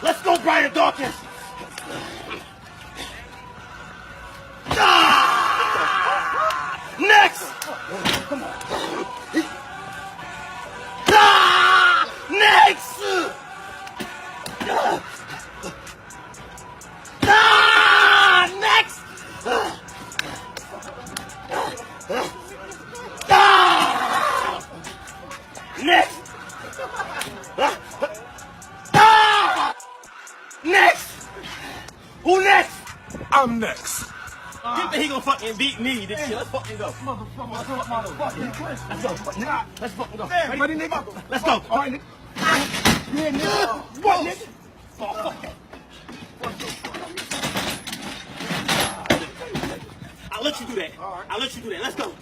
Let's go, Brian Dawkins. Ah! Next. Come on. Ah! Next. Ah! Next. Ah! Next. Ah! Next. Who next? I'm next. You think he gonna fucking beat me this year? Let's fucking go. Let's go. Let's fucking go. Ready, nigga? Let's go. All right, nigga. Yeah, nigga. What, nigga? Oh, fuck that. I'll let you do that. I'll let you do that. Let's go.